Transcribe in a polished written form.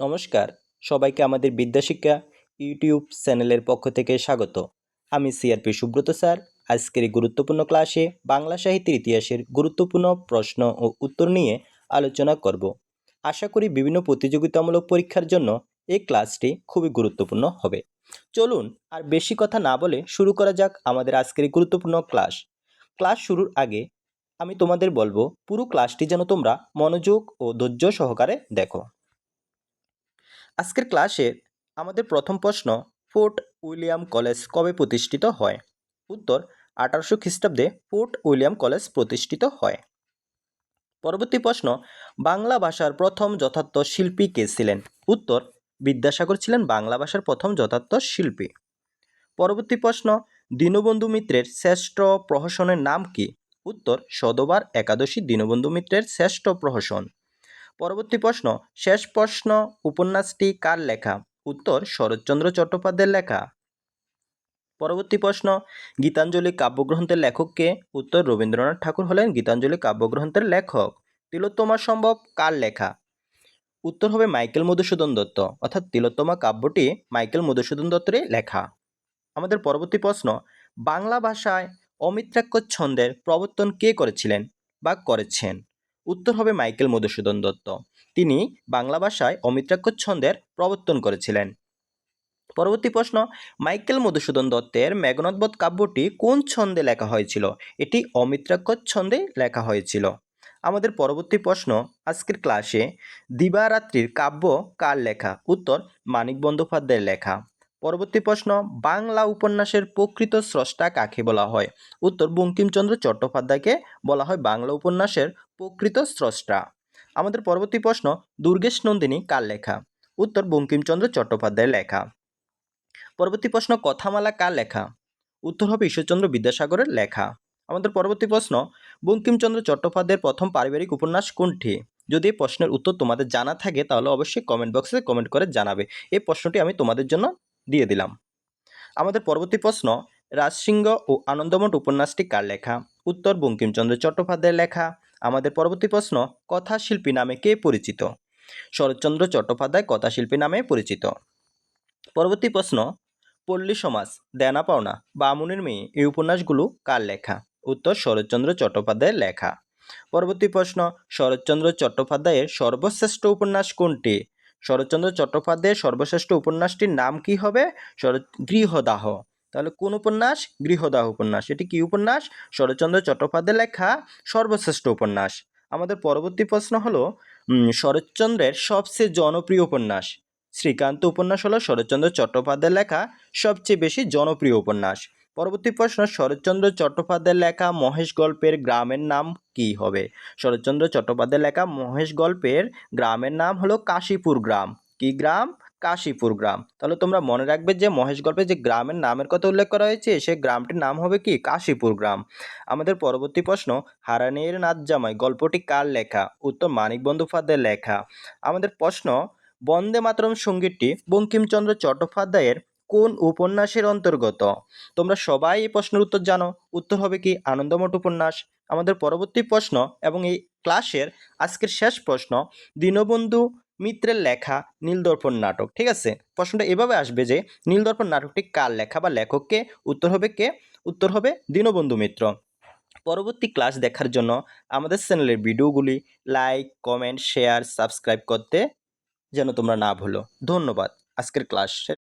নমস্কার, সবাইকে আমাদের বিদ্যাশিক্ষা ইউটিউব চ্যানেলের পক্ষ থেকে স্বাগত। আমি সিআরপি সুব্রত স্যার। আজকের এই গুরুত্বপূর্ণ ক্লাসে বাংলা সাহিত্যের ইতিহাসের গুরুত্বপূর্ণ প্রশ্ন ও উত্তর নিয়ে আলোচনা করব। আশা করি বিভিন্ন প্রতিযোগিতামূলক পরীক্ষার জন্য এই ক্লাসটি খুবই গুরুত্বপূর্ণ হবে। চলুন আর বেশি কথা না বলে শুরু করা যাক আমাদের আজকের এই গুরুত্বপূর্ণ ক্লাস। ক্লাস শুরুর আগে আমি তোমাদের বলবো পুরো ক্লাসটি যেন তোমরা মনোযোগ ও ধৈর্য সহকারে দেখো। আজকের ক্লাসে আমাদের প্রথম প্রশ্ন, ফোর্ট উইলিয়াম কলেজ কবে প্রতিষ্ঠিত হয়? উত্তর, 1800 খ্রিস্টাব্দে ফোর্ট উইলিয়াম কলেজ প্রতিষ্ঠিত হয়। পরবর্তী প্রশ্ন, বাংলা ভাষার প্রথম যথার্থ শিল্পী কে ছিলেন? উত্তর, বিদ্যাসাগর ছিলেন বাংলা ভাষার প্রথম যথার্থ শিল্পী। পরবর্তী প্রশ্ন, দীনবন্ধু মিত্রের শ্রেষ্ঠ প্রহসনের নাম কি? উত্তর, সধবার একাদশী দীনবন্ধু মিত্রের শ্রেষ্ঠ প্রহসন। পরবর্তী প্রশ্ন, শেষ প্রশ্ন উপন্যাসটি কার লেখা? উত্তর, শরৎচন্দ্র চট্টোপাধ্যায়ের লেখা। পরবর্তী প্রশ্ন, গীতাঞ্জলি কাব্যগ্রন্থের লেখক কে? উত্তর, রবীন্দ্রনাথ ঠাকুর হলেন গীতাঞ্জলি কাব্যগ্রন্থের লেখক। তিলোত্তমা সম্ভব কার লেখা? উত্তর হবে মাইকেল মধুসূদন দত্ত, অর্থাৎ তিলোত্তমা কাব্যটি মাইকেল মধুসূদন দত্তের লেখা। আমাদের পরবর্তী প্রশ্ন, বাংলা ভাষায় অমিত্রাক্ষর ছন্দের প্রবর্তন কে করেছিলেন বা করেছেন? উত্তর হবে মাইকেল মধুসূদন দত্ত। তিনি বাংলা ভাষায় অমিত্রাক্ষর ছন্দের প্রবর্তন করেছিলেন। পরবর্তী প্রশ্ন, মাইকেল মধুসূদন দত্তের মেঘনাদবধ কাব্যটি কোন ছন্দে লেখা হয়েছিল? এটি অমিত্রাক্ষর ছন্দে লেখা হয়েছিল। আমাদের পরবর্তী প্রশ্ন, আজকের ক্লাসে দিবারাত্রির কাব্য কার লেখা? উত্তর, মানিক বন্দ্যোপাধ্যায়ের লেখা। পরবর্তী প্রশ্ন, বাংলা উপন্যাসের প্রকৃত স্রষ্টা কাকে বলা হয়? উত্তর, বঙ্কিমচন্দ্র চট্টোপাধ্যায়কে বলা হয় বাংলা উপন্যাসের প্রকৃত স্রষ্টা। আমাদের পরবর্তী প্রশ্ন, দুর্গেশ নন্দিনী কার লেখা? উত্তর, বঙ্কিমচন্দ্র চট্টোপাধ্যায়ের লেখা। পরবর্তী প্রশ্ন, কথামালা কার লেখা? উত্তর হবে ঈশ্বরচন্দ্র বিদ্যাসাগরের লেখা। আমাদের পরবর্তী প্রশ্ন, বঙ্কিমচন্দ্র চট্টোপাধ্যায়ের প্রথম পারিবারিক উপন্যাস কোনটি? যদি এই প্রশ্নের উত্তর তোমাদের জানা থাকে তাহলে অবশ্যই কমেন্ট বক্সে কমেন্ট করে জানাবে। এই প্রশ্নটি আমি তোমাদের জন্য দিয়ে দিলাম। আমাদের পরবর্তী প্রশ্ন, রাজসিংহ ও আনন্দমঠ উপন্যাসটি কার লেখা? উত্তর, বঙ্কিমচন্দ্র চট্টোপাধ্যায়ের লেখা। আমাদের পরবর্তী প্রশ্ন, কথাশিল্পী নামে কে পরিচিত? শরৎচন্দ্র চট্টোপাধ্যায় কথাশিল্পী নামে পরিচিত। পরবর্তী প্রশ্ন, পল্লী সমাজ, দেনা পাওনা, বামুনের মেয়ে এই উপন্যাসগুলো কার লেখা? উত্তর, শরৎচন্দ্র চট্টোপাধ্যায়ের লেখা। পরবর্তী প্রশ্ন, শরৎচন্দ্র চট্টোপাধ্যায়ের সর্বশ্রেষ্ঠ উপন্যাস কোনটি? শরৎচন্দ্র চট্টোপাধ্যায়ের সর্বশ্রেষ্ঠ উপন্যাসটির নাম কি হবে? গৃহদাহ। তাহলে কোন উপন্যাস? গৃহদাহ উপন্যাস। এটি কি উপন্যাস? শরৎচন্দ্র চট্টোপাধ্যায়ের লেখা সর্বশ্রেষ্ঠ উপন্যাস। আমাদের পরবর্তী প্রশ্ন হলো, শরৎচন্দ্রের সবচেয়ে জনপ্রিয় উপন্যাস। শ্রীকান্ত উপন্যাস হলো শরৎচন্দ্র চট্টোপাধ্যায়ের লেখা সবচেয়ে বেশি জনপ্রিয় উপন্যাস। পরবর্তী প্রশ্ন, শরৎচন্দ্র চট্টোপাধ্যায়ের লেখা মহেশ গল্পের গ্রামের নাম কি হবে? শরৎচন্দ্র চট্টোপাধ্যায়ের লেখা মহেশ গল্পের গ্রামের নাম হলো কাশীপুর গ্রাম। কি গ্রাম? কাশীপুর গ্রাম। তাহলে তোমরা মনে রাখবে যে মহেশ গল্পে যে গ্রামের নামের কথা উল্লেখ করা হয়েছে সেই গ্রামটির নাম হবে কি? কাশীপুর গ্রাম। আমাদের পরবর্তী প্রশ্ন, হারানের নাচ জামাই গল্পটি কার লেখা? উত্তর, মানিক বন্দ্যোপাধ্যায়ের লেখা। আমাদের প্রশ্ন, বন্দে মাতরম সঙ্গীতটি বঙ্কিমচন্দ্র চট্টোপাধ্যায়ের কোন উপন্যাসের অন্তর্গত? তোমরা সবাই এই প্রশ্নের উত্তর জানো। উত্তর হবে কি? আনন্দমঠ উপন্যাস। আমাদের পরবর্তী প্রশ্ন এবং এই ক্লাসের আজকের শেষ প্রশ্ন, দীনবন্ধু মিত্রের লেখা নীলদর্পণ নাটক। ঠিক আছে, প্রশ্নটা এভাবে আসবে যে নীলদর্পণ নাটকটি কার লেখা বা লেখককে? উত্তর হবে কে? উত্তর হবে দীনবন্ধু মিত্র। পরবর্তী ক্লাস দেখার জন্য আমাদের চ্যানেলের ভিডিওগুলি লাইক, কমেন্ট, শেয়ার, সাবস্ক্রাইব করতে যেন তোমরা না ভুলো। ধন্যবাদ। আজকের ক্লাস